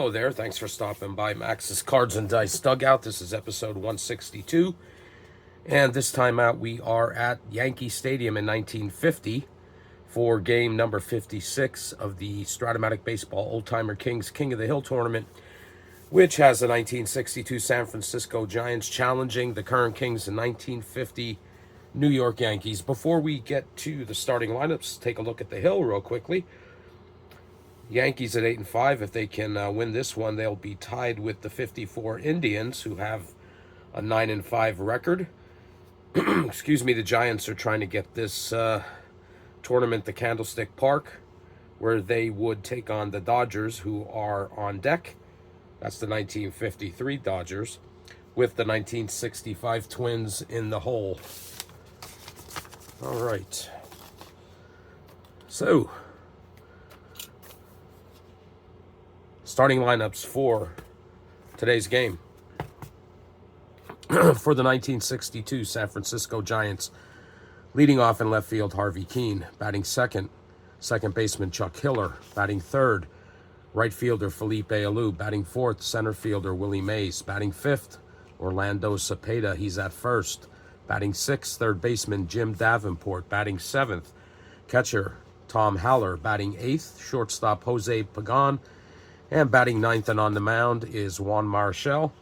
Hello there. Thanks for stopping by Max's Cards and Dice Dugout. This is episode 162. And this time out, we are at Yankee Stadium in 1950 for game number 56 of the Strat-O-Matic Baseball Oldtimer Kings King of the Hill tournament, which has the 1962 San Francisco Giants challenging the current Kings in 1950 New York Yankees. Before we get to the starting lineups, take a look at the Hill real quickly. Yankees at 8-5. If they can win this one, they'll be tied with the 54 Indians, who have a 9-5 record. Excuse me. The Giants are trying to get this tournament to Candlestick Park, where they would take on the Dodgers, who are on deck. That's the 1953 Dodgers, with the 1965 Twins in the hole. All right. So, starting lineups for today's game. For the 1962 San Francisco Giants, leading off in left field, Harvey Keene. Batting second, second baseman Chuck Hiller. Batting third, right fielder Felipe Alou. Batting fourth, center fielder Willie Mays. Batting fifth, Orlando Cepeda. He's at first. Batting sixth, third baseman Jim Davenport. Batting seventh, catcher Tom Haller. Batting eighth, shortstop Jose Pagan. And batting ninth and on the mound is Juan Marichal.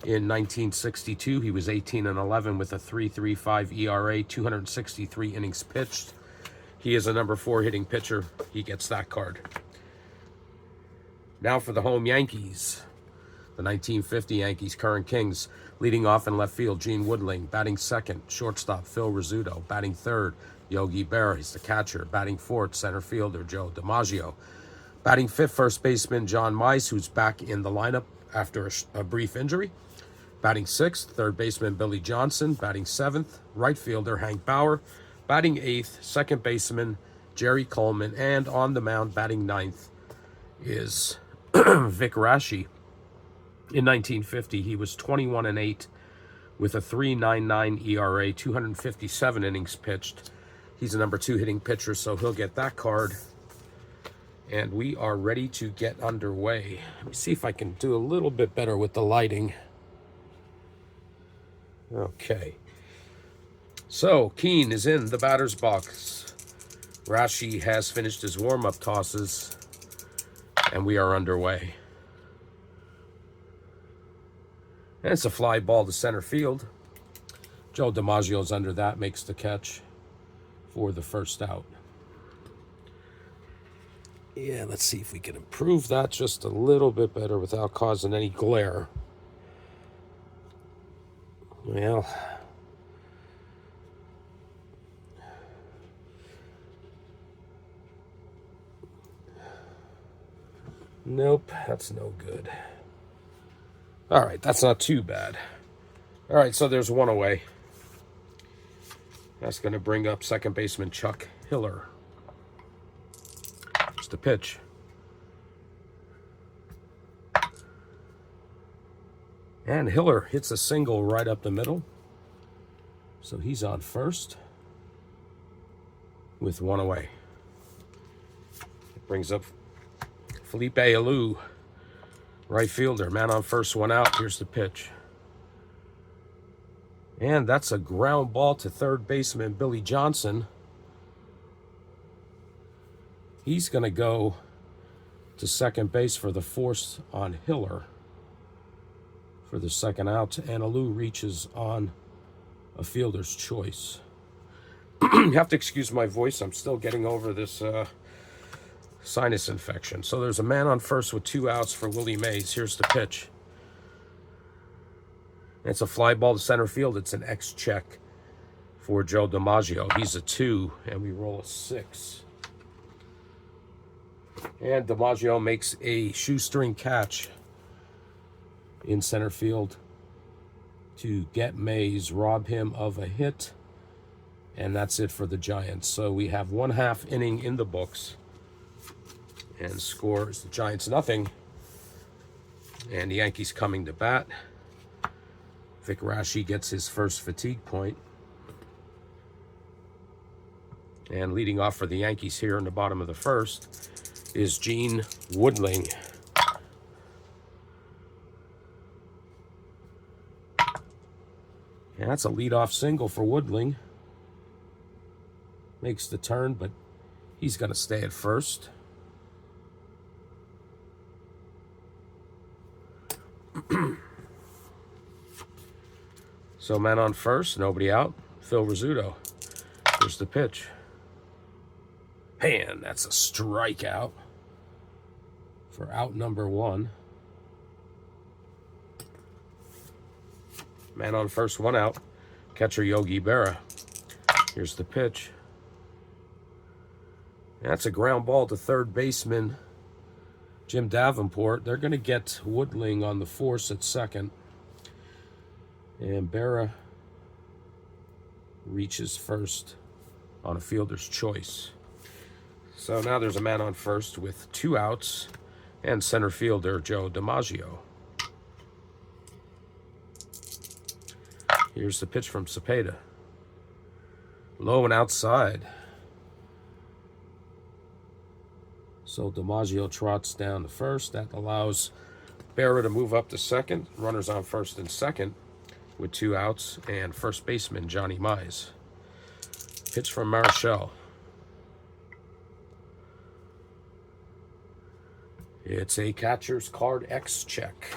In 1962, he was 18-11 with a 3.35 ERA, 263 innings pitched. He is a number 4 hitting pitcher. He gets that card. Now for the home Yankees. The 1950 Yankees, current Kings. Leading off in left field, Gene Woodling. Batting second, shortstop Phil Rizzuto. Batting third, Yogi Berra. He's the catcher. Batting fourth, center fielder Joe DiMaggio. Batting fifth, first baseman John Mize, who's back in the lineup after a brief injury. Batting sixth, third baseman Billy Johnson. Batting seventh, right fielder Hank Bauer. Batting eighth, second baseman Jerry Coleman. And on the mound, batting ninth, is Vic Raschi. In 1950, he was 21-8 with a 3.99 ERA, 257 innings pitched. He's a number 2 hitting pitcher, so he'll get that card. And we are ready to get underway. Let me see if I can do a little bit better with the lighting. Okay. So, Keene is in the batter's box. Raschi has finished his warm-up tosses, and we are underway. And it's a fly ball to center field. Joe DiMaggio's under that, makes the catch for the first out. Yeah, let's see if we can improve that just a little bit better without causing any glare. Well, nope, that's no good. All right, that's not too bad. All right, so there's one away. That's going to bring up second baseman Chuck Hiller. The pitch. And Hiller hits a single right up the middle. So he's on first with one away. It brings up Felipe Alou, right fielder. Man on first, one out. Here's the pitch. And that's a ground ball to third baseman Billy Johnson. He's going to go to second base for the force on Hiller for the second out. And Alou reaches on a fielder's choice. You have to excuse my voice. I'm still getting over this sinus infection. So there's a man on first with 2 outs for Willie Mays. Here's the pitch. It's a fly ball to center field. It's an X check for Joe DiMaggio. He's a 2, and we roll a 6. And DiMaggio makes a shoestring catch in center field to get Mays, rob him of a hit, and that's it for the Giants. So we have 1/2 inning in the books, and scores the Giants 0, and the Yankees coming to bat. Vic Raschi gets his first fatigue point. And leading off for the Yankees here in the bottom of the first is Gene Woodling. And that's a leadoff single for Woodling. Makes the turn, but he's going to stay at first. So man on first, nobody out. Phil Rizzuto. Here's the pitch. And that's a strikeout for out number 1. Man on first, 1 out. Catcher Yogi Berra. Here's the pitch. That's a ground ball to third baseman Jim Davenport. They're going to get Woodling on the force at second. And Berra reaches first on a fielder's choice. So now there's a man on first with 2 outs and center fielder Joe DiMaggio. Here's the pitch from Cepeda. Low and outside. So DiMaggio trots down to first. That allows Berra to move up to second. Runners on first and second with 2 outs. And first baseman Johnny Mize. Pitch from Marichal. It's a catcher's card X check.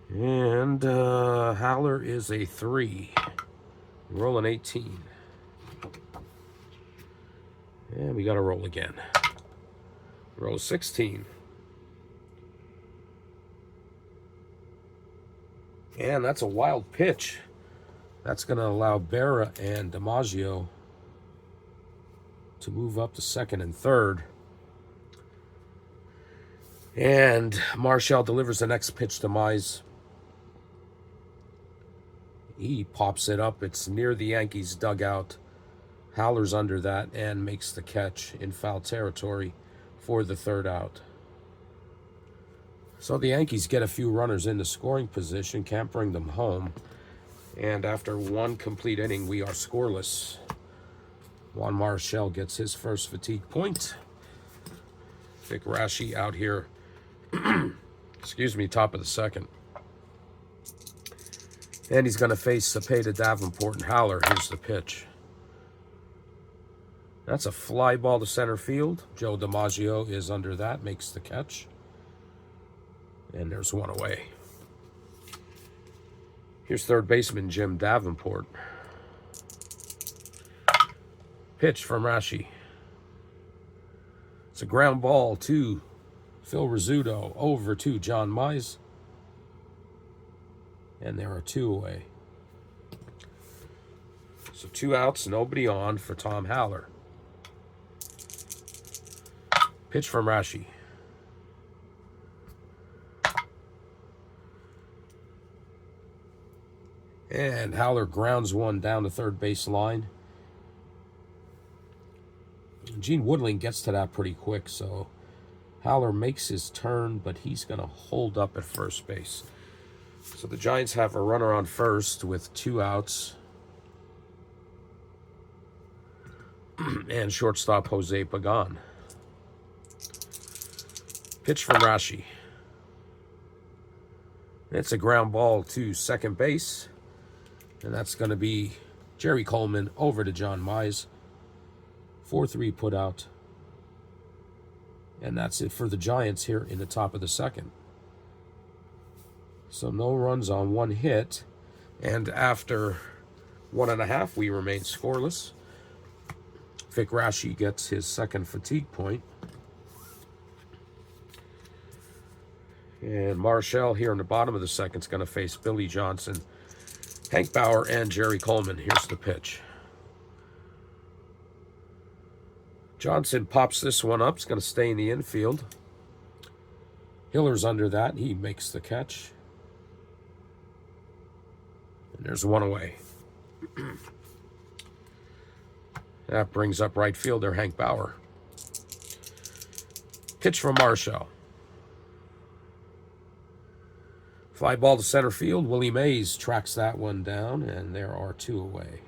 And Haller is a 3. Rolling 18. And we got to roll again. Roll 16. And that's a wild pitch. That's going to allow Berra and DiMaggio to move up to second and third. And Marichal delivers the next pitch to Mize. He pops it up. It's near the Yankees' dugout. Haller's under that and makes the catch in foul territory for the third out. So the Yankees get a few runners into scoring position, can't bring them home. And after 1 complete inning, we are scoreless. Juan Marichal gets his first fatigue point. Vic Raschi out here, excuse me, top of the second. And he's going to face Cepeda, Davenport, and Haller. Here's the pitch. That's a fly ball to center field. Joe DiMaggio is under that, makes the catch. And there's 1 away. Here's third baseman Jim Davenport. Pitch from Raschi. It's a ground ball to Phil Rizzuto, over to John Mize. And there are 2 away. So 2 outs, nobody on for Tom Haller. Pitch from Raschi. And Haller grounds 1 down the third base line. Gene Woodling gets to that pretty quick, so Haller makes his turn, but he's going to hold up at first base. So the Giants have a runner on first with 2 outs. And shortstop Jose Pagan. Pitch from Raschi. It's a ground ball to second base. And that's going to be Jerry Coleman over to John Mize. 4-3 put out. And that's it for the Giants here in the top of the second. So no runs on 1 hit. And after 1.5, we remain scoreless. Vic Raschi gets his second fatigue point. And Marichal here in the bottom of the second is going to face Billy Johnson, Hank Bauer, and Jerry Coleman. Here's the pitch. Johnson pops this one up. It's going to stay in the infield. Hiller's under that. He makes the catch. And there's 1 away. That brings up right fielder Hank Bauer. Pitch from Marichal. Fly ball to center field. Willie Mays tracks that one down, and there are 2 away.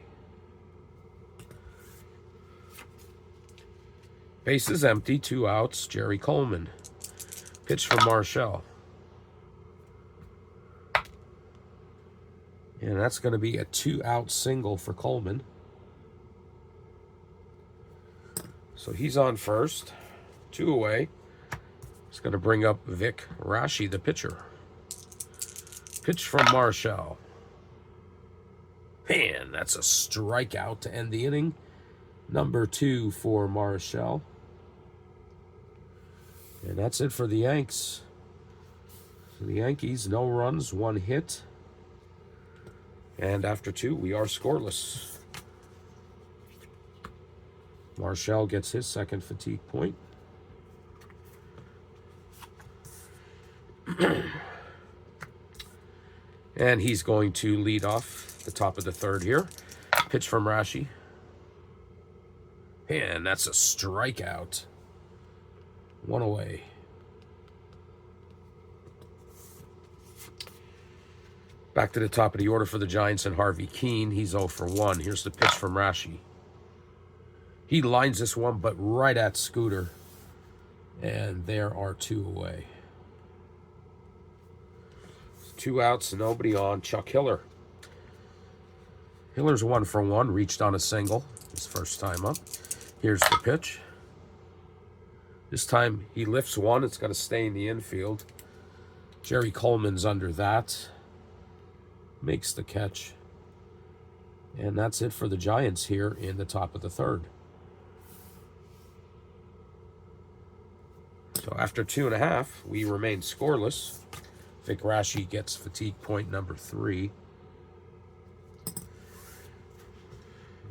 Base is empty, 2 outs. Jerry Coleman. Pitch from Marichal. And that's going to be a 2-out single for Coleman. So he's on first. 2 away. It's going to bring up Vic Rashi, the pitcher. Pitch from Marshall. Man, that's a strikeout to end the inning. Number 2 for Marshall. And that's it for the Yanks. So the Yankees, no runs, 1 hit. And after 2, we are scoreless. Marshall gets his second fatigue point. And he's going to lead off the top of the 3rd here. Pitch from Rashi. And that's a strikeout. 1 away. Back to the top of the order for the Giants and Harvey Keene. He's 0 for 1. Here's the pitch from Rashi. He lines this one, but right at Scooter. And there are 2 away. 2 outs, nobody on. Chuck Hiller. Hiller's 1 for 1. Reached on a single his first time up. Here's the pitch. This time he lifts one. It's going to stay in the infield. Jerry Coleman's under that. Makes the catch. And that's it for the Giants here in the top of the 3rd. So after 2.5, we remain scoreless. Vic Rashi gets fatigue point number 3.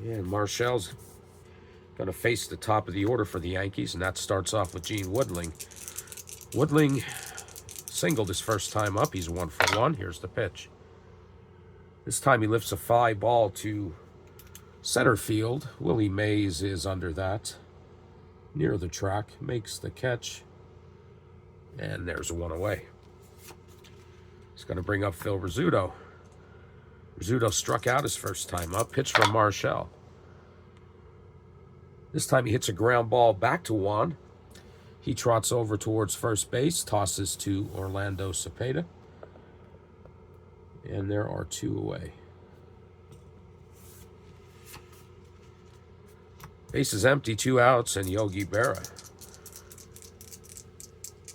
And Marshall's going to face the top of the order for the Yankees, and that starts off with Gene Woodling. Woodling singled his first time up. He's 1 for 1. Here's the pitch. This time he lifts a fly ball to center field. Willie Mays is under that. Near the track. Makes the catch. And there's 1 away. He's going to bring up Phil Rizzuto. Rizzuto struck out his first time up. Pitch from Marshall. This time he hits a ground ball back to Juan. He trots over towards first base. Tosses to Orlando Cepeda. And there are 2 away. Base is empty, 2 outs, and Yogi Berra,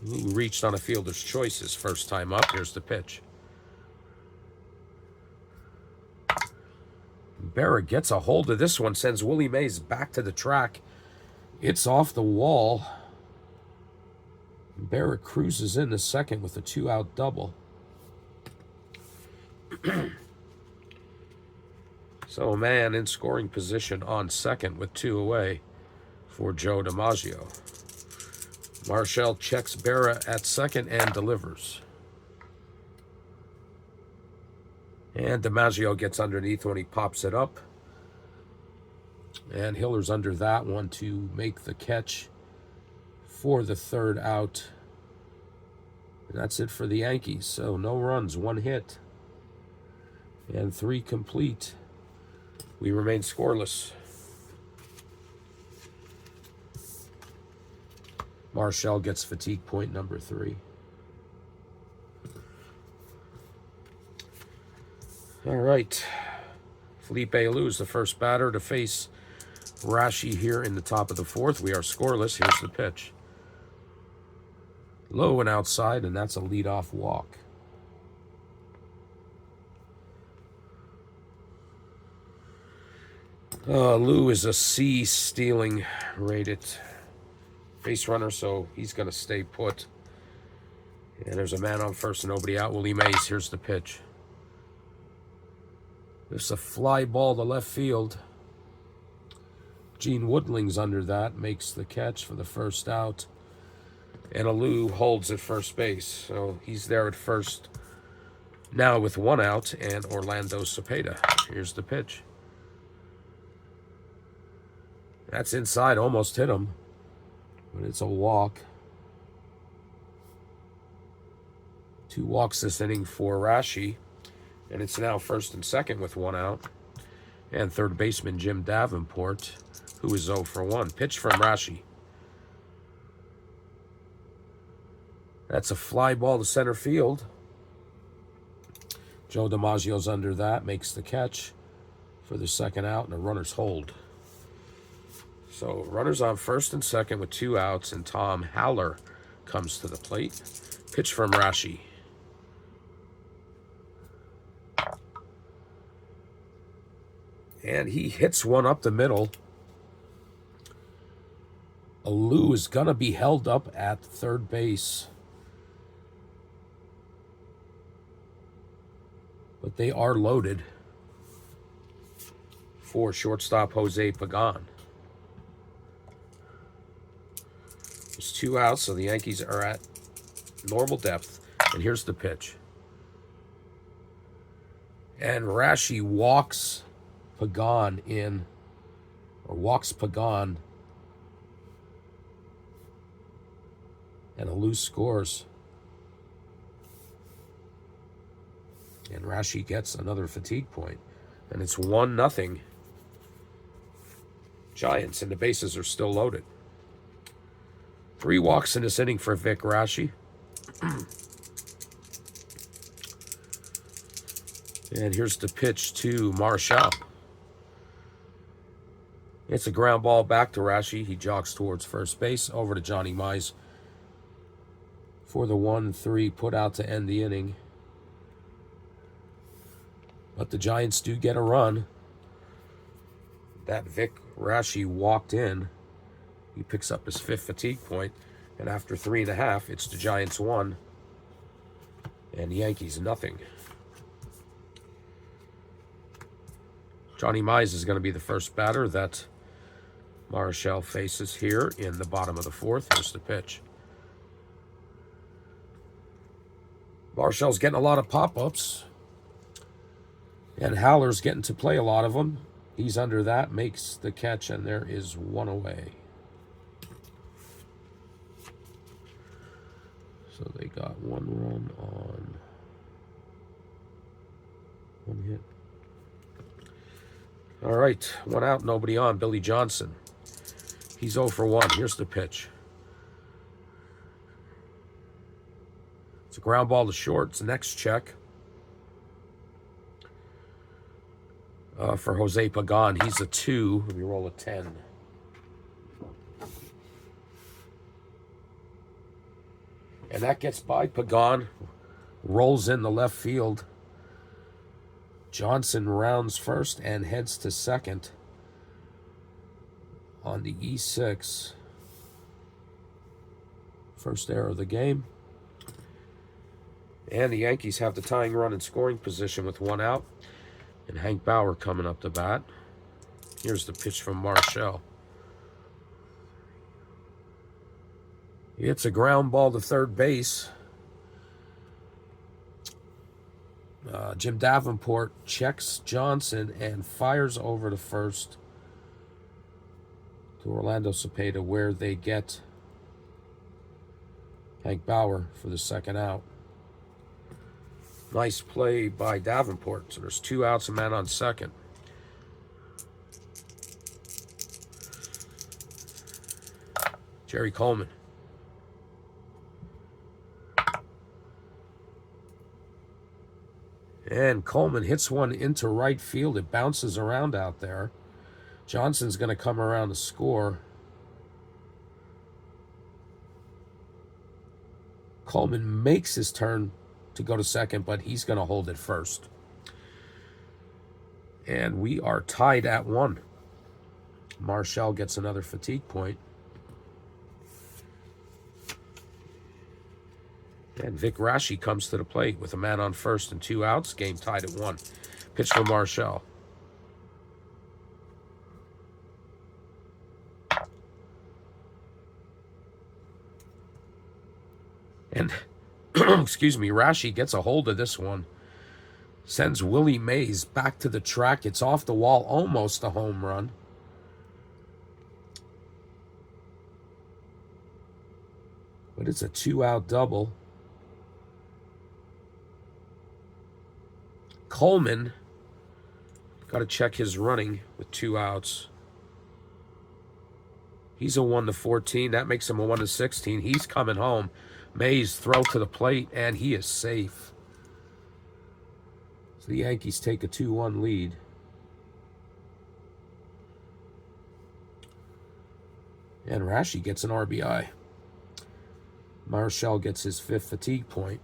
who reached on a fielder's choice his first time up. Here's the pitch. Berra gets a hold of this one, sends Willie Mays back to the track. It's off the wall. Berra cruises in the second with a 2-out double. So a man in scoring position on second with 2 away for Joe DiMaggio. Marshall checks Berra at second and delivers. And DiMaggio gets underneath when he pops it up. And Hiller's under that one to make the catch for the 3rd out. And that's it for the Yankees. So no runs, 1 hit. And 3 complete. We remain scoreless. Marshall gets fatigue point number 3. All right. Felipe Alou's the first batter to face Rashi here in the top of the 4th. We are scoreless. Here's the pitch. Low and outside, and that's a leadoff walk. Lou is a C stealing rated base runner, so he's going to stay put. And there's a man on first and nobody out. Willie Mays, here's the pitch. There's a fly ball to left field. Gene Woodling's under that, makes the catch for the 1st out. And Alou holds at first base, so he's there at first now with 1 out, and Orlando Cepeda. Here's the pitch. That's inside, almost hit him, but it's a walk. 2 walks this inning for Rashi, and it's now 1st and 2nd with 1 out. And 3rd baseman Jim Davenport, who is 0 for 1. Pitch from Rashi. That's a fly ball to center field. Joe DiMaggio's under that, makes the catch for the second out, and the runners hold. So runners on first and second with 2 outs, and Tom Haller comes to the plate. Pitch from Rashi. And he hits one up the middle. Alou is going to be held up at third base. But they are loaded for shortstop Jose Pagan. There's 2 outs, so the Yankees are at normal depth. And here's the pitch. And Rashi walks Pagan in, or walks Pagan, and Alou scores. And Rashi gets another fatigue point. And it's 1-0 Giants, and the bases are still loaded. 3 walks in this inning for Vic Rashi. And here's the pitch to Marshall. It's a ground ball back to Rashi. He jogs towards first base, over to Johnny Mize for the 1-3 put out to end the inning. But the Giants do get a run. That Vic Rashi walked in. He picks up his 5th fatigue point. And after 3.5, it's the Giants 1 and the Yankees nothing. Johnny Mize is going to be the first batter that Marshall faces here in the bottom of the 4th. Here's the pitch. Marshall's getting a lot of pop-ups. And Haller's getting to play a lot of them. He's under that, makes the catch, and there is 1 away. So they got 1 run on 1 hit. All right, 1 out, nobody on. Billy Johnson. He's 0 for 1. Here's the pitch. It's a ground ball to short. It's the next check. For Jose Pagan, he's a 2. We roll a 10. And that gets by Pagan. Rolls in the left field. Johnson rounds first and heads to second on the E6. First error of the game. And the Yankees have the tying run in scoring position with 1 out. And Hank Bauer coming up to bat. Here's the pitch from Marshall. It's a ground ball to third base. Jim Davenport checks Johnson and fires over to first to Orlando Cepeda, where they get Hank Bauer for the second out. Nice play by Davenport. So there's 2 outs, a man on second. Jerry Coleman. And Coleman hits one into right field. It bounces around out there. Johnson's going to come around to score. Coleman makes his turn to go to second, but he's going to hold it first. And we are tied at 1. Marshall gets another fatigue point. And Vic Rashi comes to the plate with a man on first and 2 outs. Game tied at 1. Pitch for Marshall. And, excuse me, Rashi gets a hold of this one. Sends Willie Mays back to the track. It's off the wall, almost a home run. But it's a 2-out double. Coleman, got to check his running with 2 outs. He's a 1-14. That makes him a 1-16. He's coming home. Mays throw to the plate, and he is safe. So the Yankees take a 2-1 lead. And Rashi gets an RBI. Marshall gets his 5th fatigue point.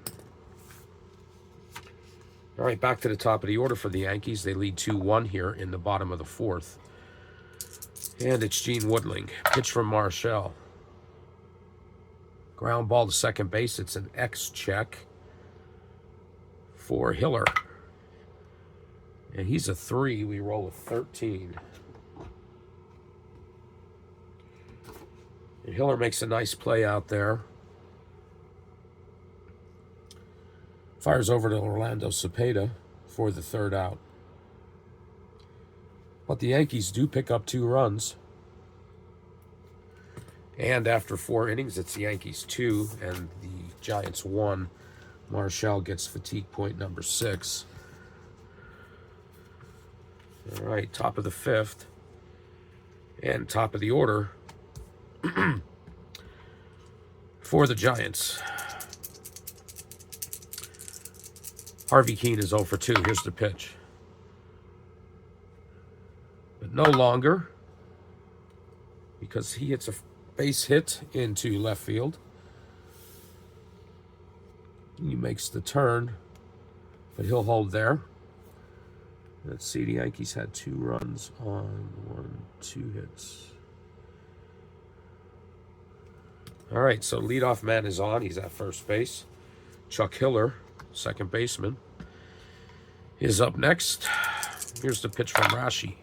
All right, back to the top of the order for the Yankees. They lead 2-1 here in the bottom of the 4th. And it's Gene Woodling. Pitch from Marshall. Ground ball to second base. It's an X check for Hiller. And he's a 3. We roll a 13. And Hiller makes a nice play out there. Fires over to Orlando Cepeda for the 3rd out. But the Yankees do pick up 2 runs. And after 4 innings, it's the Yankees 2 and the Giants 1. Marshall gets fatigue point number 6. All right, top of the 5th. And top of the order for the Giants. Harvey Keene is 0 for 2. Here's the pitch. But no longer, because he hits a base hit into left field. He makes the turn, but he'll hold there. Let's see, the Yankees had 2 runs on 2 hits. All right, so leadoff man is on. He's at first base. Chuck Hiller, second baseman, is up next. Here's the pitch from Rashi.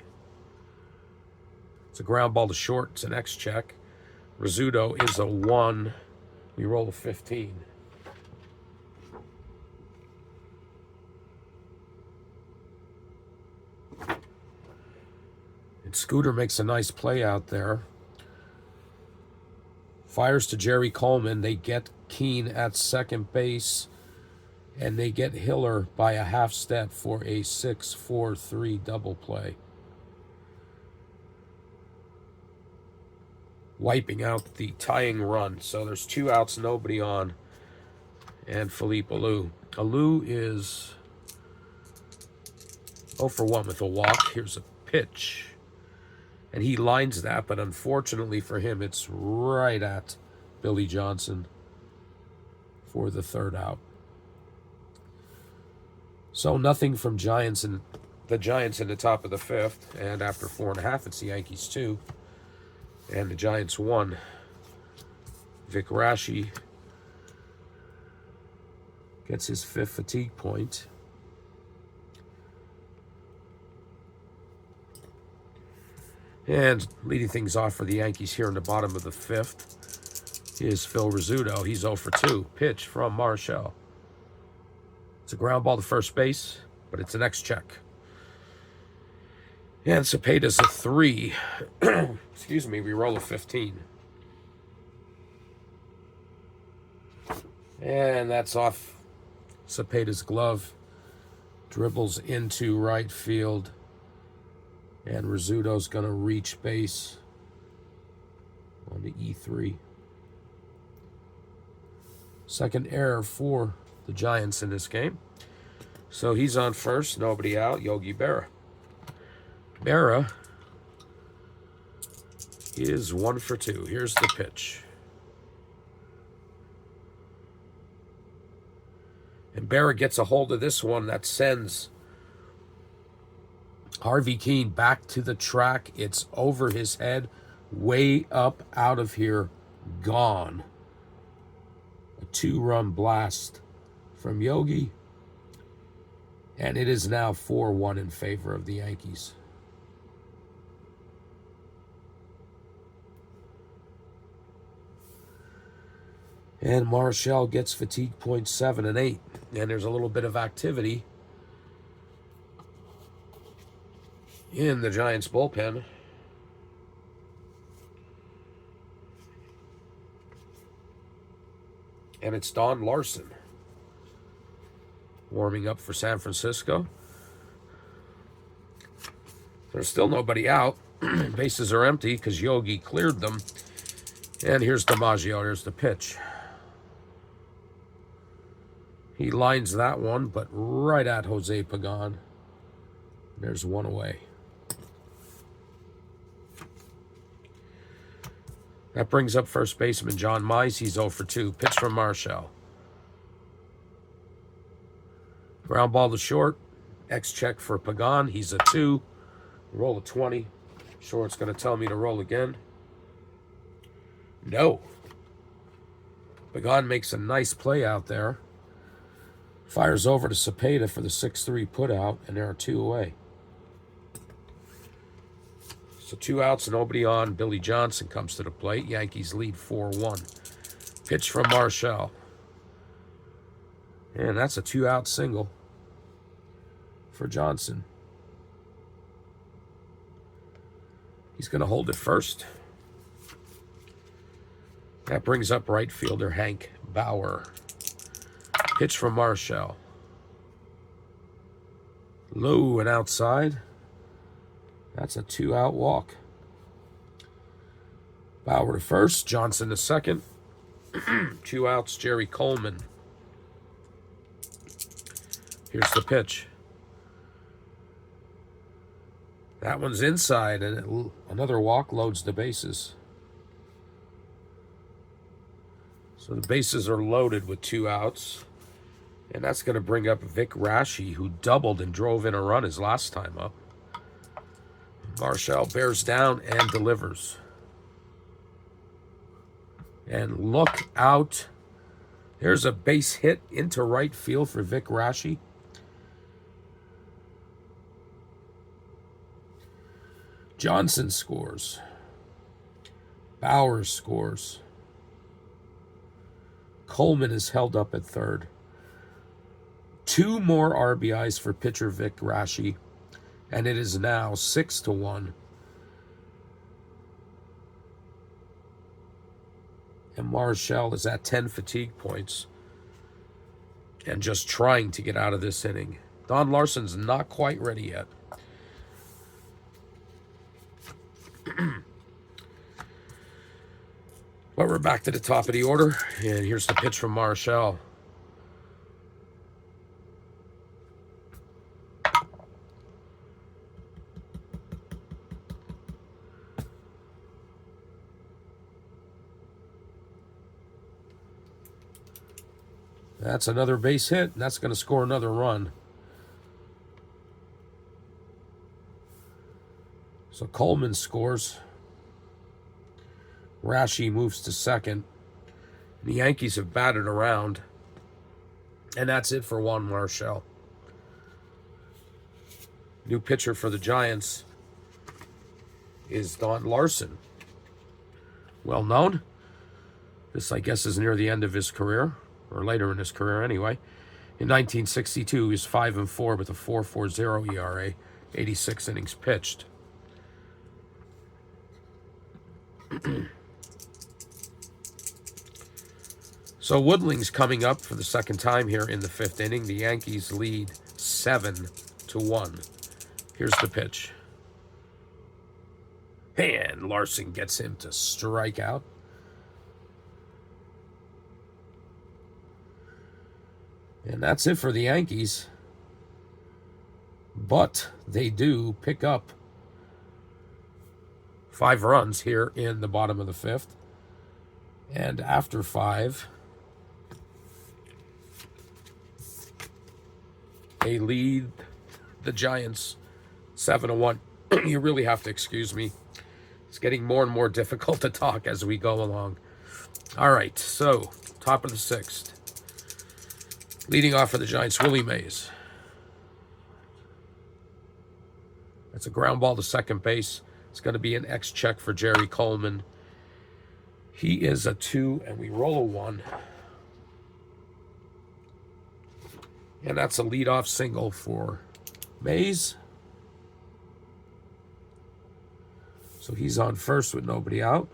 It's a ground ball to short. It's an X check. Rizzuto is a 1. We roll a 15. And Scooter makes a nice play out there. Fires to Jerry Coleman. They get Keene at second base. And they get Hiller by a half step for a 6-4-3 double play. Wiping out the tying run. So there's 2 outs, nobody on. And Philippe Alou. Alou is 0 for 1 with a walk. Here's a pitch. And he lines that, but unfortunately for him, it's right at Billy Johnson for the 3rd out. So nothing from the Giants in the top of the 5th. And after 4.5, it's the Yankees 2. And the Giants 1. Vic Rashi gets his 5th fatigue point. And leading things off for the Yankees here in the bottom of the 5th is Phil Rizzuto. He's 0 for 2. Pitch from Marshall. It's a ground ball to first base, but it's an X check. And Cepeda's a 3. Excuse me, we roll a 15. And that's off Cepeda's glove. Dribbles into right field. And Rizzuto's going to reach base on the E3. Second error for the Giants in this game. So he's on first, nobody out. Yogi Berra. Berra is 1 for 2. Here's the pitch. And Berra gets a hold of this one that sends Harvey Keene back to the track. It's over his head, way up out of here, gone. A 2-run blast from Yogi. And it is now 4-1 in favor of the Yankees. And Marshall gets fatigue points 7 and 8. And there's a little bit of activity in the Giants bullpen. And it's Don Larson warming up for San Francisco. There's still nobody out. Bases are empty because Yogi cleared them. And here's DiMaggio. Here's the pitch. He lines that one, but right at Jose Pagan. There's one away. That brings up first baseman John Mize. He's 0 for 2. Pitch from Marshall. Ground ball to short. X-check for Pagan. He's a 2. Roll a 20. Short's going to tell me to roll again. No. Pagan makes a nice play out there. Fires over to Cepeda for the 6-3 putout, and there are 2 away. So 2 outs, nobody on. Billy Johnson comes to the plate. Yankees lead 4-1. Pitch from Marshall. And that's a 2-out single for Johnson. He's going to hold it first. That brings up right fielder Hank Bauer. Pitch from Marshall. Low and outside. That's a 2-out walk. Bauer to first. Johnson to second. 2 outs. Jerry Coleman. Here's the pitch. That one's inside, and another walk loads the bases. So the bases are loaded with 2 outs. And that's going to bring up Vic Raschi, who doubled and drove in a run his last time up. Marshall bears down and delivers. And look out. There's a base hit into right field for Vic Raschi. Johnson scores. Bauer scores. Coleman is held up at third. 2 more RBIs for pitcher Vic Raschi, and it is now 6-1. And Marshall is at 10 fatigue points and just trying to get out of this inning. Don Larson's not quite ready yet. But we're back to the top of the order, and here's the pitch from Marshall. That's another base hit, and that's going to score another run. So Coleman scores. Raschi moves to second. The Yankees have batted around. And that's it for Juan Marshall. New pitcher for the Giants is Don Larson. Well known. This, I guess, is near the end of his career, or later in his career anyway. In 1962, he was 5-4 with a 4.40 ERA, 86 innings pitched. So Woodling's coming up for the second time here in the 5th inning. The Yankees lead 7-1. Here's the pitch. And Larson gets him to strike out. And that's it for the Yankees. But they do pick up 5 runs here in the bottom of the 5th. And after 5, they lead the Giants 7-1. You really have to excuse me. It's getting more and more difficult to talk as we go along. All right, so top of the 6th. Leading off for the Giants, Willie Mays. That's a ground ball to second base. It's going to be an X-check for Jerry Coleman. He is a 2, and we roll a 1. And that's a leadoff single for Mays. So he's on first with nobody out.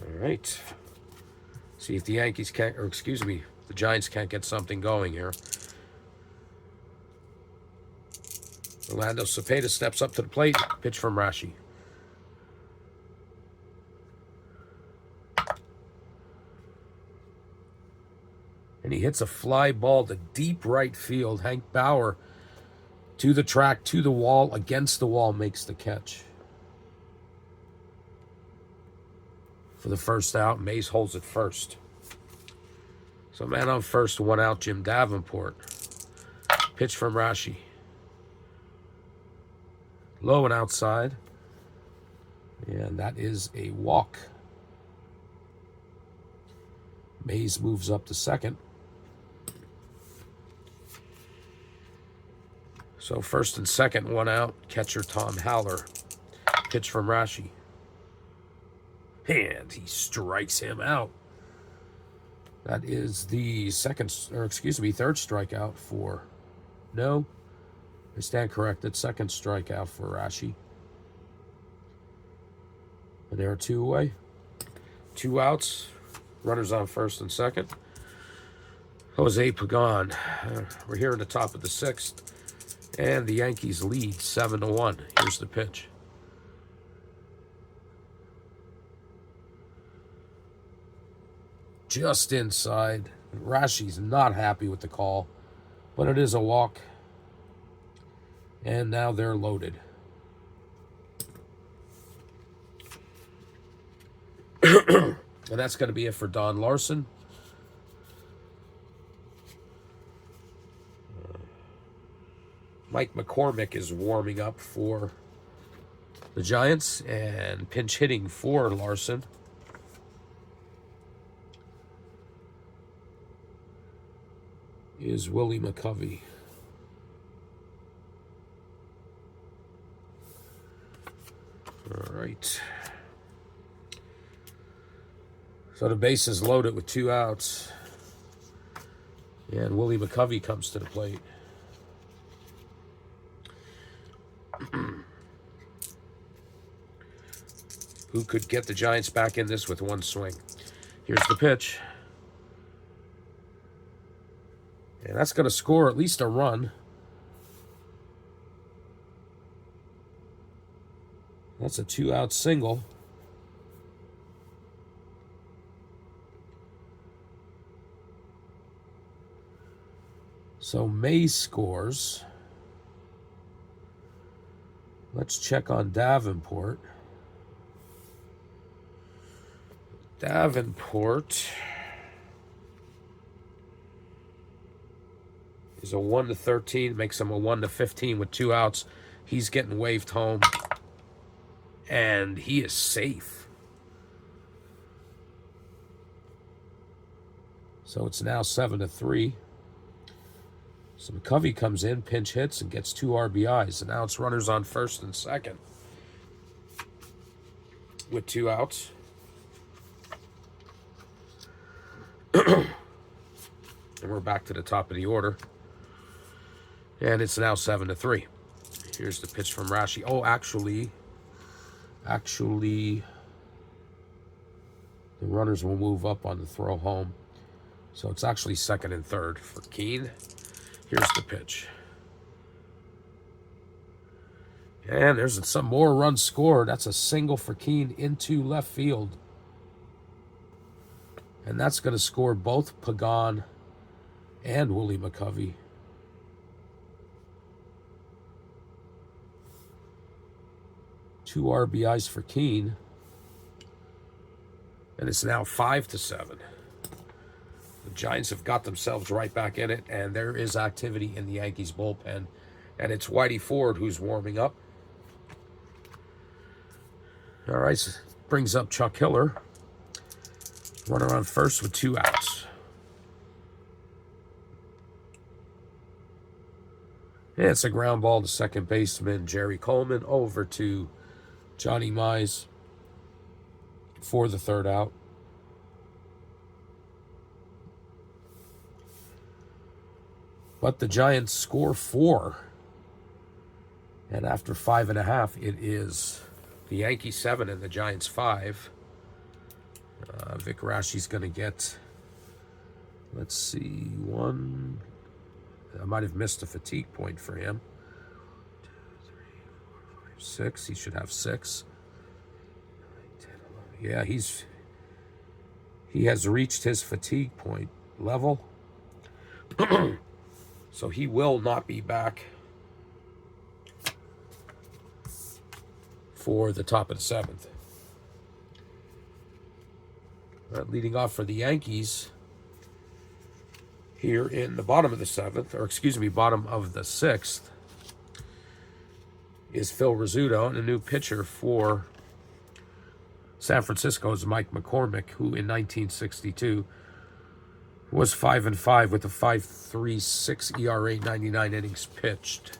All right. See if the Yankees can't, or excuse me, the Giants can't get something going here. Orlando Cepeda steps up to the plate. Pitch from Rashi. And he hits a fly ball to deep right field. Hank Bauer to the track, to the wall, against the wall, makes the catch. For the first out, Mays holds it first. So man on first, 1 out, Jim Davenport. Pitch from Rashi. Low and outside. And that is a walk. Mays moves up to second. So first and second, 1 out. Catcher Tom Haller. Pitch from Rashi. And he strikes him out. That is the third strikeout for... No, I stand corrected. Second strikeout for Rashi. And there are 2 away. 2 outs. Runners on first and second. Jose Pagan. We're here in the top of the 6th. And the Yankees lead 7-1. Here's the pitch. Just inside. Rashi's not happy with the call, but it is a walk. And now they're loaded. And that's going to be it for Don Larson. Mike McCormick is warming up for the Giants, and pinch hitting for Larson. Is Willie McCovey. All right. So the base is loaded with 2 outs. And Willie McCovey comes to the plate. Who could get the Giants back in this with 1 swing? Here's the pitch. And that's going to score at least a run. That's a 2-out single. So Mays scores. Let's check on Davenport. Davenport is a 1-13, makes him a 1-15 with 2 outs. He's getting waved home, and he is safe. So it's now 7-3. So McCovey comes in, pinch hits, and gets 2 RBIs. And now it's runners on first and second with 2 outs. And we're back to the top of the order. And it's now 7-3. Here's the pitch from Rashi. Oh, actually, the runners will move up on the throw home. So it's actually second and third for Keene. Here's the pitch. And there's some more runs scored. That's a single for Keene into left field. And that's going to score both Pagan and Willie McCovey. Two RBIs for Keene. And it's now 5-7. The Giants have got themselves right back in it, and there is activity in the Yankees bullpen. And it's Whitey Ford who's warming up. All right, so brings up Chuck Hiller. Runner on first with 2 outs. And it's a ground ball to second baseman Jerry Coleman, over to Johnny Mize for the 3rd out. But the Giants score 4. And after 5.5, it is the Yankees 7 and the Giants 5. Vic Rashi's going to get, let's see, 1. I might have missed a fatigue point for him. 6. He should have 6. 10, 11. Yeah, he has reached his fatigue point level. So he will not be back for the top of the 7th. Leading off for the Yankees here in the bottom of the 7th, or excuse me, bottom of the 6th, is Phil Rizzuto, and a new pitcher for San Francisco is Mike McCormick, who in 1962 was 5-5 with a 5.36 ERA, 99 innings pitched.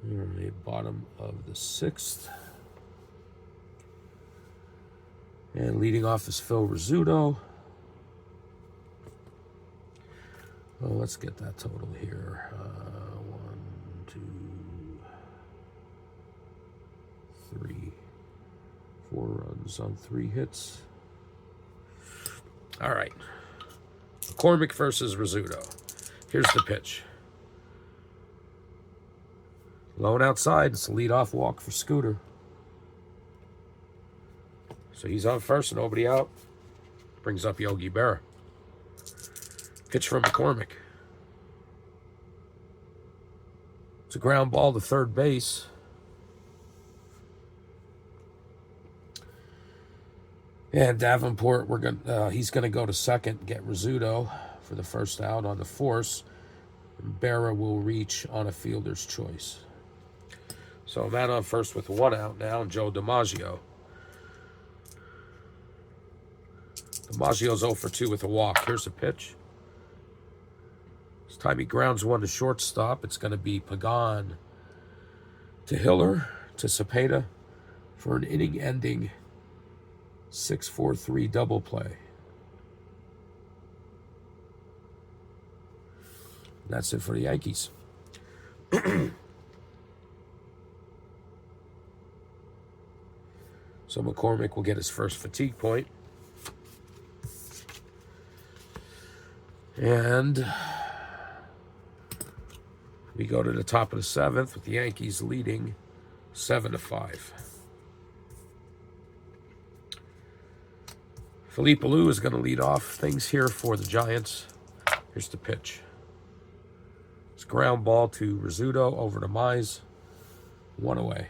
The bottom of the 6th. And leading off is Phil Rizzuto. Oh, let's get that total here. 1, 2, 3, 4 runs on 3 hits. All right. McCormick versus Rizzuto. Here's the pitch. Low and outside. It's a leadoff walk for Scooter. So he's on first, nobody out. Brings up Yogi Berra. Pitch from McCormick. It's a ground ball to third base. And Davenport, he's gonna go to second, get Rizzuto for the first out on the force. And Berra will reach on a fielder's choice. So man on first with 1 out now, Joe DiMaggio. DiMaggio's 0 for 2 with a walk. Here's a pitch. This time he grounds one to shortstop. It's going to be Pagan to Hiller to Cepeda for an inning-ending 6-4-3 double play. And that's it for the Yankees. So McCormick will get his first fatigue point. And we go to the top of the 7th with the Yankees leading 7-5. Felipe Alou is going to lead off things here for the Giants. Here's the pitch. It's ground ball to Rizzuto over to Mize. 1 away.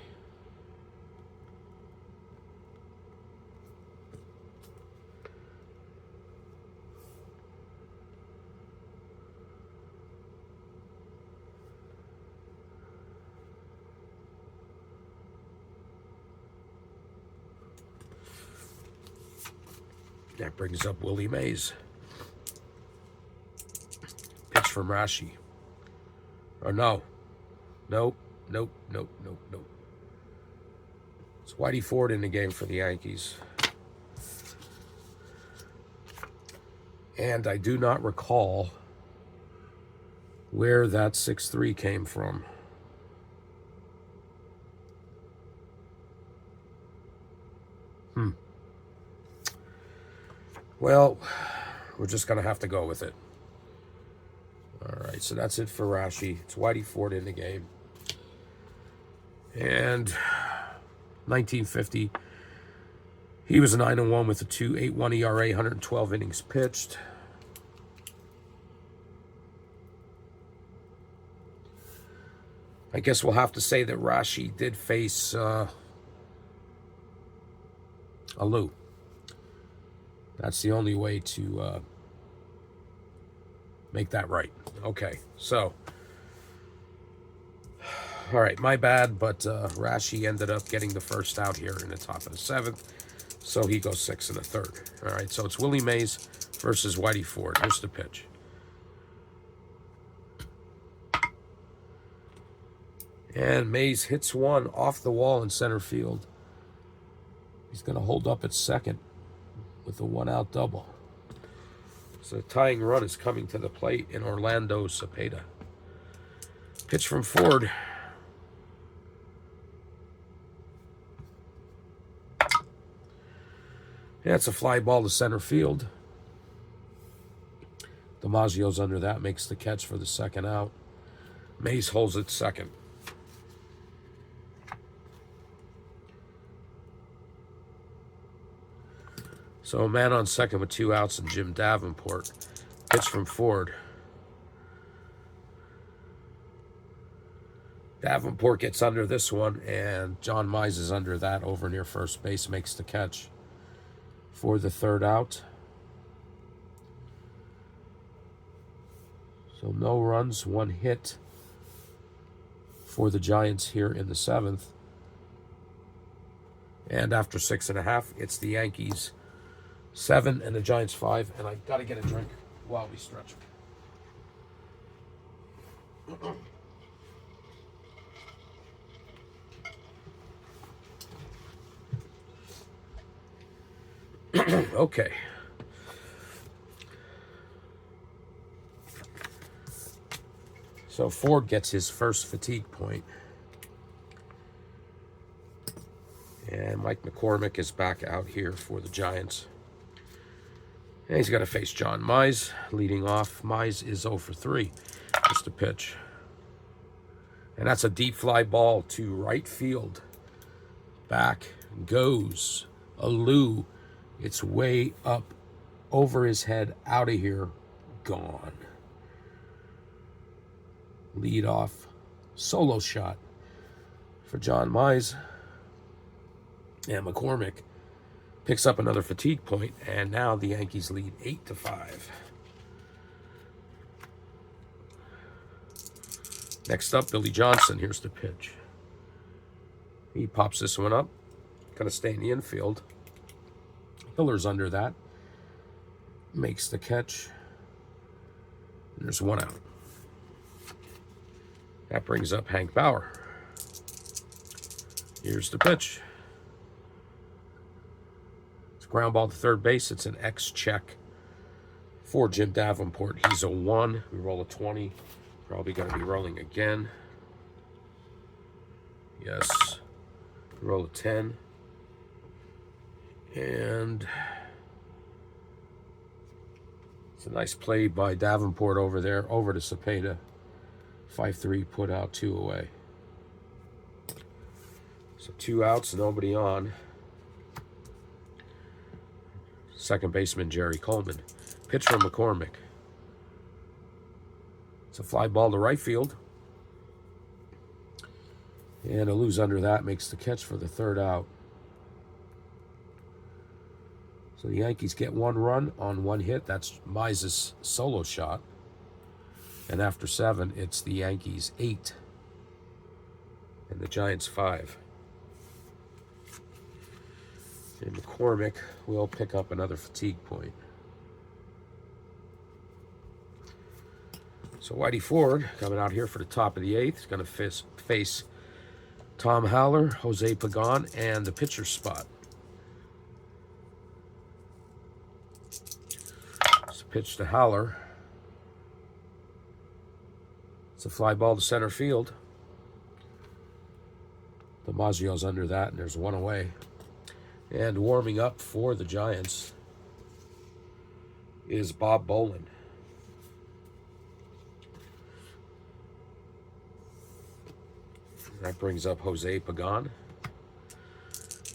That brings up Willie Mays. Pitch from Rashi. Or no. Nope. It's Whitey Ford in the game for the Yankees. And I do not recall where that 6-3 came from. Well, we're just going to have to go with it. All right, so that's it for Rashi. It's Whitey Ford in the game. And 1950, he was 9-1 with a 2.81 ERA, 112 innings pitched. I guess we'll have to say that Rashi did face Alou. That's the only way to make that right. Okay, so. All right, my bad, but Rashi ended up getting the first out here in the top of the 7th. So he goes 6 1/3. All right, so it's Willie Mays versus Whitey Ford. Here's the pitch. And Mays hits one off the wall in center field. He's going to hold up at second with a 1-out double. So the tying run is coming to the plate in Orlando Cepeda. Pitch from Ford. Yeah, it's a fly ball to center field. DiMaggio's under that, makes the catch for the second out. Mays holds it second. So a man on second with 2 outs and Jim Davenport. Pitch from Ford. Davenport gets under this one, and John Mize is under that over near first base, makes the catch for the third out. So no runs, 1 hit for the Giants here in the 7th. And after 6.5, it's the Yankees 7 and the Giants 5. And I got to get a drink while we stretch. Okay. So Ford gets his first fatigue point. And Mike McCormick is back out here for the Giants. And he's got to face John Mize leading off. Mize is 0 for 3. Just a pitch. And that's a deep fly ball to right field. Back goes Alou. It's way up over his head, out of here, gone. Lead off solo shot for John Mize. And McCormick picks up another fatigue point, and now the Yankees lead 8-5. Next up, Billy Johnson. Here's the pitch. He pops this one up. Gonna stay in the infield. Hiller's under that. Makes the catch. And there's 1 out. That brings up Hank Bauer. Here's the pitch. It's ground ball to third base. It's an X check for Jim Davenport. He's a 1. We roll a 20. Probably going to be rolling again. Yes. Roll a 10. And it's a nice play by Davenport over there, over to Cepeda. 5-3, put out, 2 away. So 2 outs, nobody on. Second baseman Jerry Coleman. Pitch from McCormick. It's a fly ball to right field. And Alou's under that, makes the catch for the third out. So the Yankees get 1 run on 1 hit. That's Mize's solo shot. And after 7, it's the Yankees 8 and the Giants 5. And McCormick will pick up another fatigue point. So Whitey Ford coming out here for the top of the 8th. He's going to face Tom Haller, Jose Pagan, and the pitcher spot. Pitch to Haller. It's a fly ball to center field. DiMaggio's under that, and there's 1 away. And warming up for the Giants is Bob Boland. That brings up Jose Pagan.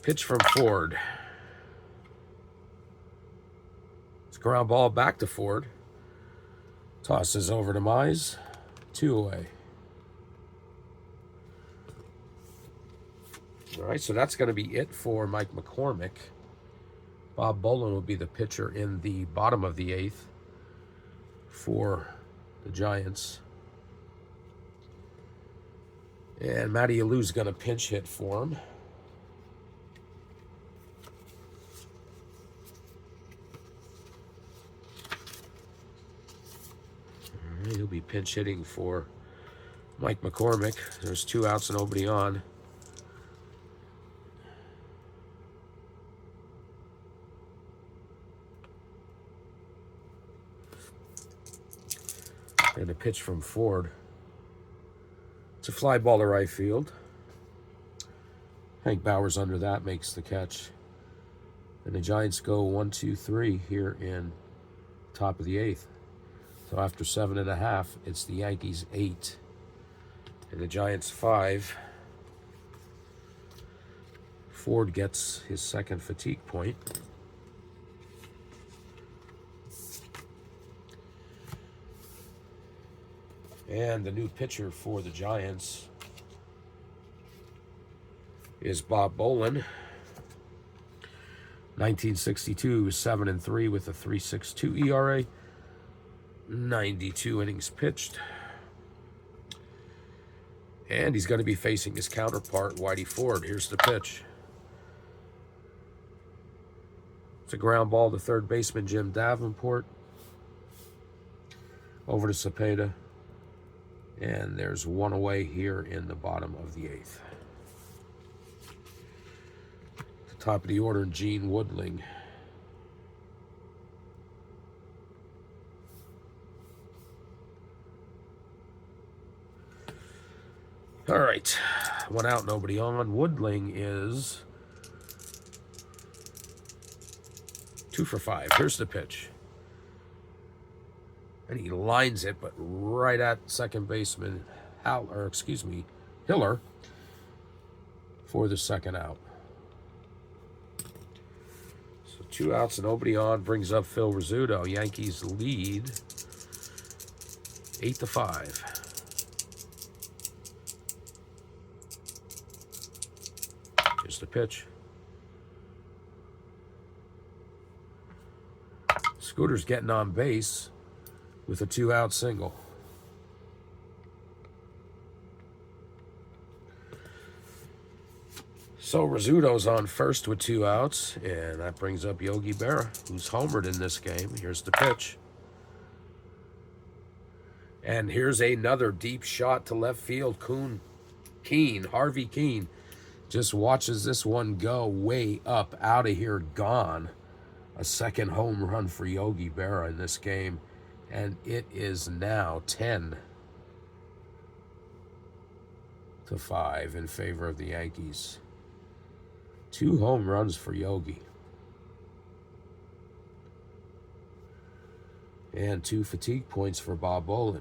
Pitch from Ford. Ground ball back to Ford. Tosses over to Mize. 2 away. All right, so that's going to be it for Mike McCormick. Bob Boland will be the pitcher in the bottom of the 8th for the Giants. And Matty Alou's going to pinch hit for him. He'll be pinch hitting for Mike McCormick. There's 2 outs and nobody on. And a pitch from Ford. It's a fly ball to right field. Hank Bauer's under that, makes the catch And the Giants go 1, 2, 3 here in top of the 8th. So after 7.5, it's the Yankees 8 and the Giants 5. Ford gets his second fatigue point. And the new pitcher for the Giants is Bob Bolin. 1962, 7-3 with a 3.62 ERA. 92 innings pitched. And he's going to be facing his counterpart, Whitey Ford. Here's the pitch. It's a ground ball to third baseman Jim Davenport. Over to Cepeda. And there's one away here in the bottom of the 8th. The top of the order, Gene Woodling. All right, 1 out, nobody on. Woodling is 2 for 5. Here's the pitch. And he lines it, but right at second baseman, Hiller, for the second out. So 2 outs and nobody on, brings up Phil Rizzuto. Yankees lead 8-5. Here's the pitch. Scooter's getting on base with a 2-out single. So Rizzuto's on first with 2 outs, and that brings up Yogi Berra, who's homered in this game. Here's the pitch. And here's another deep shot to left field. Harvey Kuenn just watches this one go way up, out of here, gone. A second home run for Yogi Berra in this game. And it is now 10-5 in favor of the Yankees. 2 home runs for Yogi. And 2 fatigue points for Bob Bolin.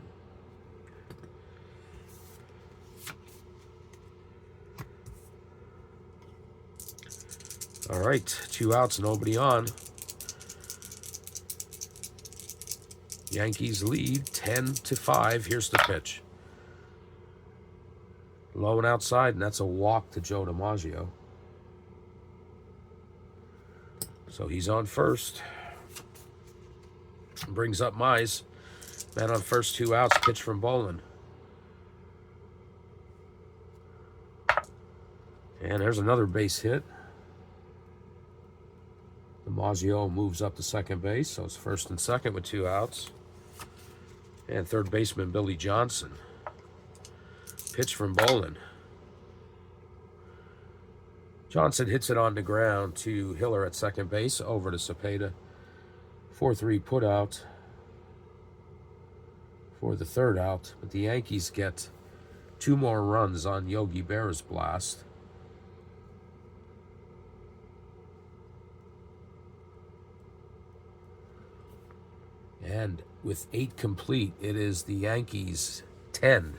All right, 2 outs, nobody on. Yankees lead 10-5. Here's the pitch. Low and outside, and that's a walk to Joe DiMaggio. So he's on first. Brings up Mize. Man on first, 2 outs, pitch from Bolin. And there's another base hit. DiMaggio moves up to second base, so it's first and second with 2 outs. And third baseman Billy Johnson. Pitch from Bolin. Johnson hits it on the ground to Hiller at second base, over to Cepeda. 4-3 put out for the third out. But the Yankees get 2 more runs on Yogi Berra's blast. And with 8 complete, it is the Yankees 10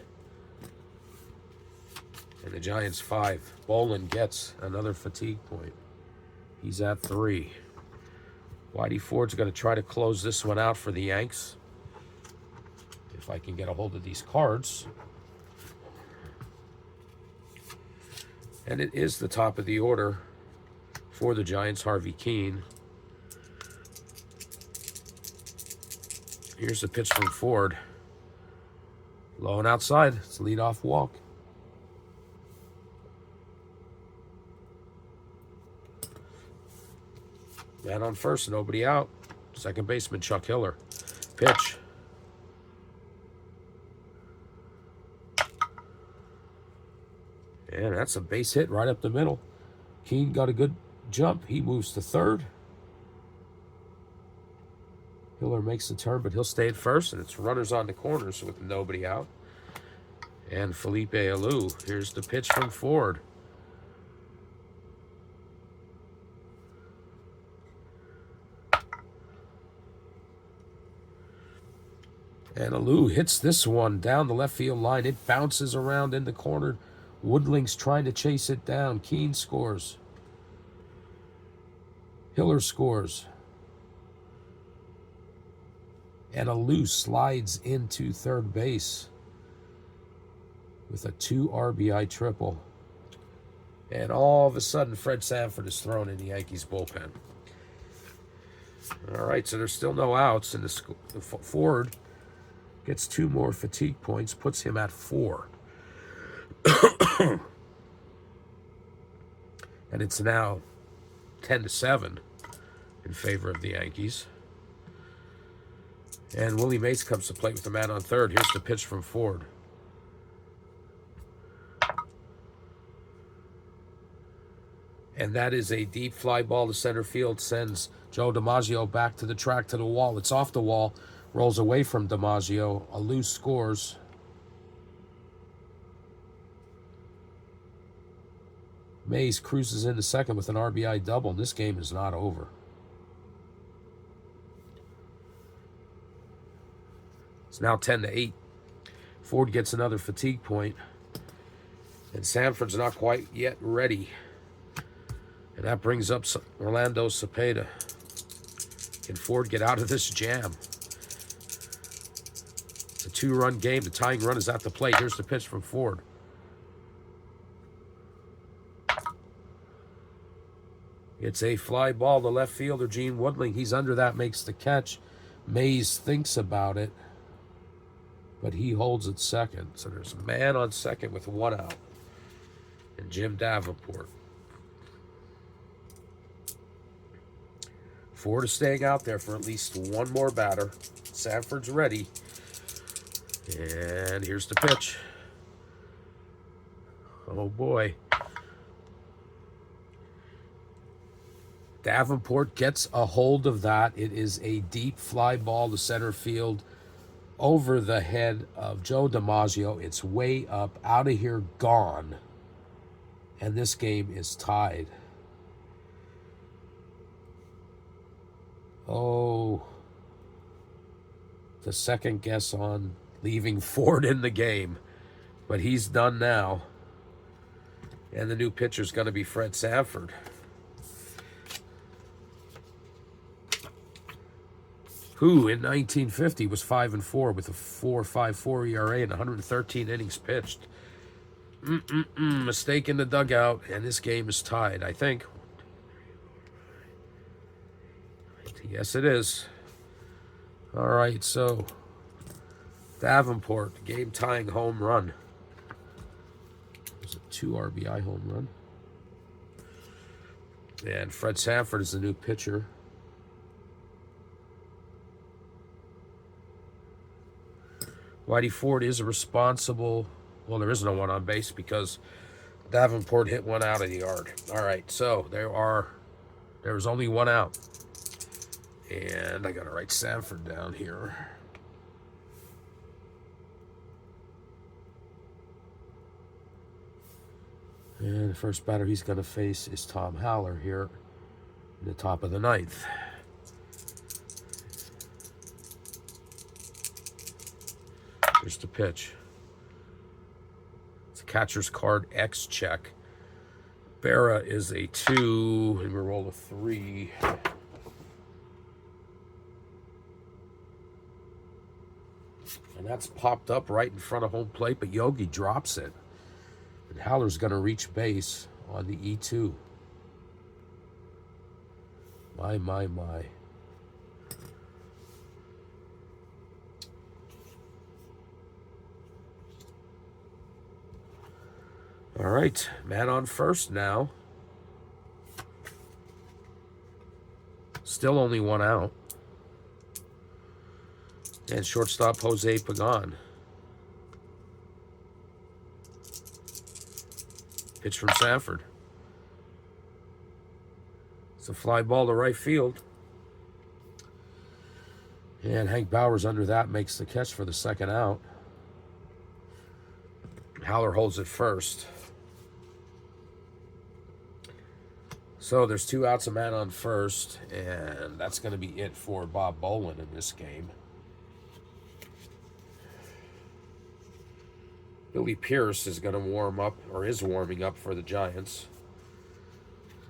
and the Giants 5. Bolin gets another fatigue point. He's at 3. Whitey Ford's going to try to close this one out for the Yanks. If I can get a hold of these cards. And it is the top of the order for the Giants, Harvey Kuenn. Here's the pitch from Ford. Low and outside. It's a leadoff walk. Man on first, nobody out. Second baseman Chuck Hiller. Pitch. And that's a base hit right up the middle. Kuenn got a good jump. He moves to third. Hiller makes the turn, but he'll stay at first, and it's runners on the corners with nobody out. And Felipe Alou. Here's the pitch from Ford. And Alou hits this one down the left field line. It bounces around in the corner. Woodling's trying to chase it down. Keane scores. Hiller scores. And Alou slides into third base with a 2 RBI triple. And all of a sudden, Fred Sanford is thrown in the Yankees bullpen. All right, so there's still no outs, and Ford gets 2 more fatigue points, puts him at 4. And it's now 10-7 in favor of the Yankees. And Willie Mays comes to plate with the man on third. Here's the pitch from Ford. And that is a deep fly ball to center field. Sends Joe DiMaggio back to the track, to the wall. It's off the wall. Rolls away from DiMaggio. Alou scores. Mays cruises into second with an RBI double. This game is not over. It's now 10-8. Ford gets another fatigue point. And Sanford's not quite yet ready. And that brings up Orlando Cepeda. Can Ford get out of this jam? It's a 2-run game. The tying run is at the plate. Here's the pitch from Ford. It's a fly ball to left fielder Gene Woodling. He's under that, makes the catch. Mays thinks about it, but he holds it second. So there's a man on second with 1 out. And Jim Davenport. Ford is staying out there for at least 1 more batter. Sanford's ready. And here's the pitch. Oh, boy. Davenport gets a hold of that. It is a deep fly ball to center field over the head of Joe DiMaggio. It's way up, out of here, gone. And this game is tied. Oh, the second guess on leaving Ford in the game. But he's done now. And the new pitcher's going to be Fred Sanford, who in 1950 was 5-4 with a 4.54 ERA and 113 innings pitched. Mistake in the dugout, and this game is tied, I think. Yes, it is. All right, so Davenport, game-tying home run. It was a 2 RBI home run. And Fred Sanford is the new pitcher. Whitey Ford is a responsible... Well, there is no one on base because Davenport hit 1 out of the yard. All right, so there was only 1 out. And I got to write Sanford down here. And the first batter he's going to face is Tom Haller here in the top of the 9th. Here's the pitch. It's a catcher's card X check. Berra is a 2, and we roll a 3. And that's popped up right in front of home plate, but Yogi drops it. And Haller's going to reach base on the E2. My. All right, man on first now. Still only 1 out. And shortstop Jose Pagan. Pitch from Sanford. It's a fly ball to right field. And Hank Bauer's under that, makes the catch for the 2nd out. Haller holds it first. So there's 2 outs, a man on first, and that's going to be it for Bob Bolin in this game. Billy Pierce is going to warm up, or is warming up for the Giants.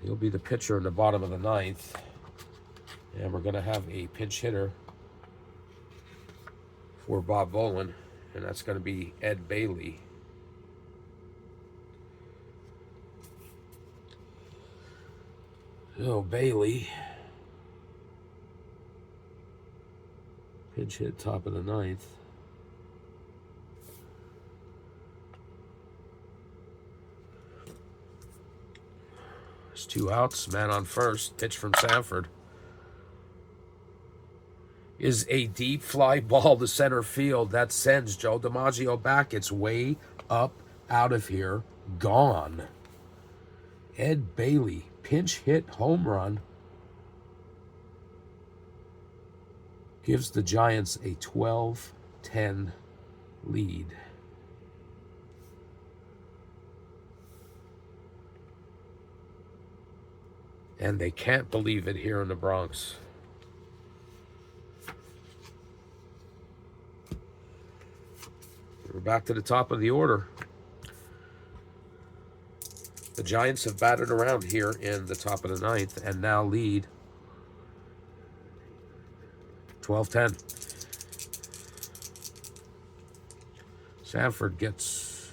He'll be the pitcher in the bottom of the ninth. And we're going to have a pinch hitter for Bob Boland, and that's going to be Ed Bailey. So Bailey, pinch hit top of the ninth. There's 2 outs, man on first. Pitch from Sanford is a deep fly ball to center field. That sends Joe DiMaggio back. It's way up, out of here, gone. Ed Bailey, pinch hit home run, gives the Giants a 12-10 lead. And they can't believe it here in the Bronx. We're back to the top of the order. The Giants have batted around here in the top of the ninth and now lead 12-10. Sanford gets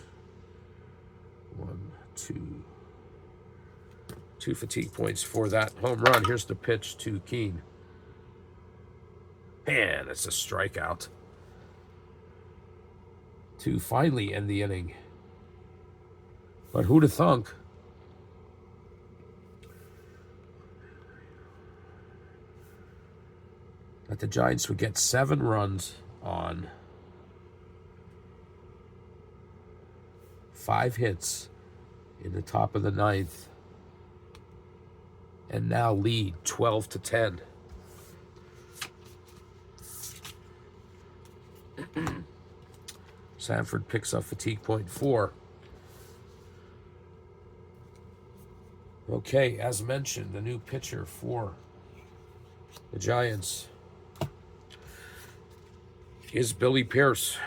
2 fatigue points for that home run. Here's the pitch to Keene. Man, it's a strikeout. To finally end the inning. But who'd have thunk? That the Giants would get 7 runs on 5 hits in the top of the ninth, and now lead 12-10. Sanford picks up fatigue point 4. Okay, as mentioned, the new pitcher for the Giants is Billy Pierce.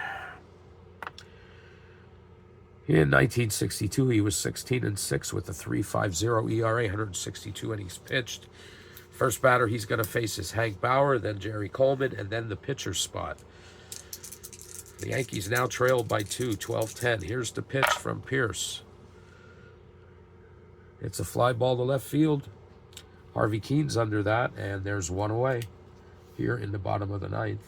In 1962, he was 16-6 with a 3.50 ERA, 162 innings pitched. First batter he's going to face is Hank Bauer, then Jerry Coleman, and then the pitcher spot. The Yankees now trailed by 2, 12-10. Here's the pitch from Pierce. It's a fly ball to left field. Harvey Keene's under that, and there's 1 away here in the bottom of the ninth.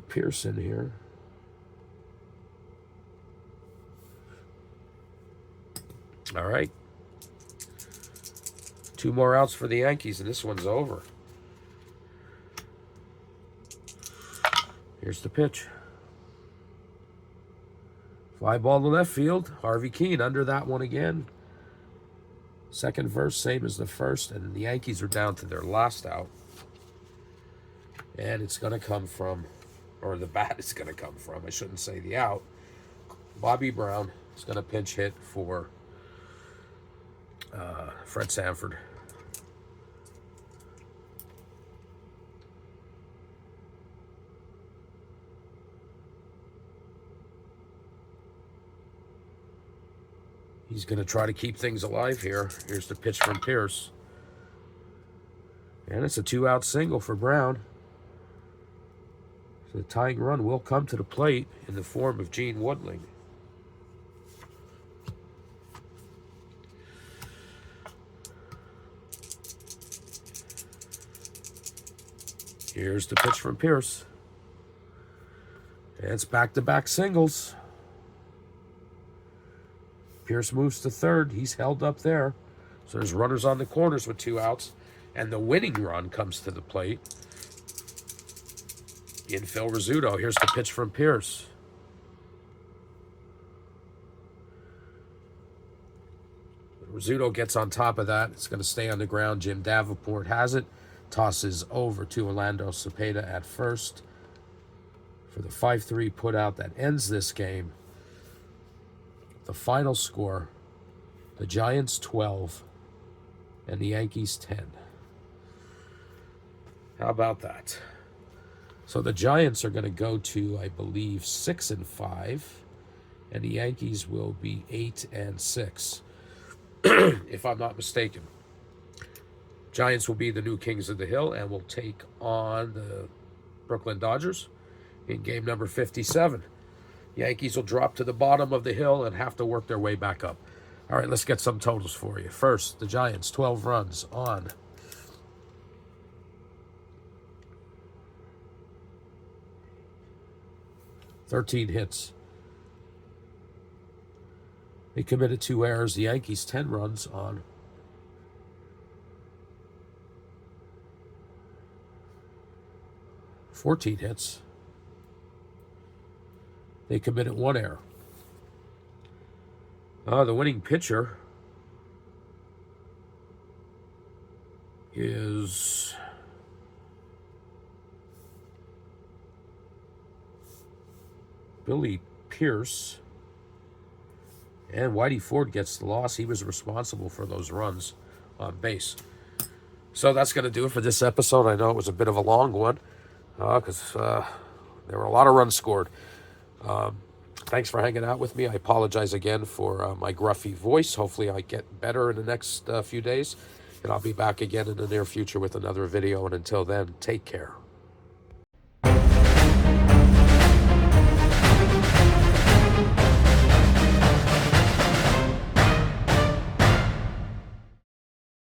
Pearson here. All right. 2 more outs for the Yankees, and this one's over. Here's the pitch. Fly ball to left field. Harvey Keene under that one again. Second verse, same as the first, and the Yankees are down to their last out. And it's going to come from, or the bat is going to come from, I shouldn't say the out. Bobby Brown is going to pinch hit for Fred Sanford. He's going to try to keep things alive here. Here's the pitch from Pierce. And it's a 2-out single for Brown. So the tying run will come to the plate in the form of Gene Woodling. Here's the pitch from Pierce. And it's back-to-back singles. Pierce moves to third. He's held up there. So there's runners on the corners with 2 outs. And the winning run comes to the plate in Phil Rizzuto. Here's the pitch from Pierce. Rizzuto gets on top of that. It's going to stay on the ground. Jim Davenport has it. Tosses over to Orlando Cepeda at first for the 5-3 putout that ends this game. The final score, the Giants 12, and the Yankees 10. How about that? So the Giants are going to go to, I believe, 6-5, and the Yankees will be 8-6, if I'm not mistaken. Giants will be the new kings of the hill and will take on the Brooklyn Dodgers in game number 57. Yankees will drop to the bottom of the hill and have to work their way back up. All right, let's get some totals for you. First, the Giants, 12 runs on 13 hits. They committed 2 errors. The Yankees, 10 runs on 14 hits. They committed 1 error. The winning pitcher is Billy Pierce. And Whitey Ford gets the loss. He was responsible for those runs on base. So that's going to do it for this episode. I know it was a bit of a long one because there were a lot of runs scored. Thanks for hanging out with me. I apologize again for my gruffy voice. Hopefully I get better in the next few days. And I'll be back again in the near future with another video. And until then, take care.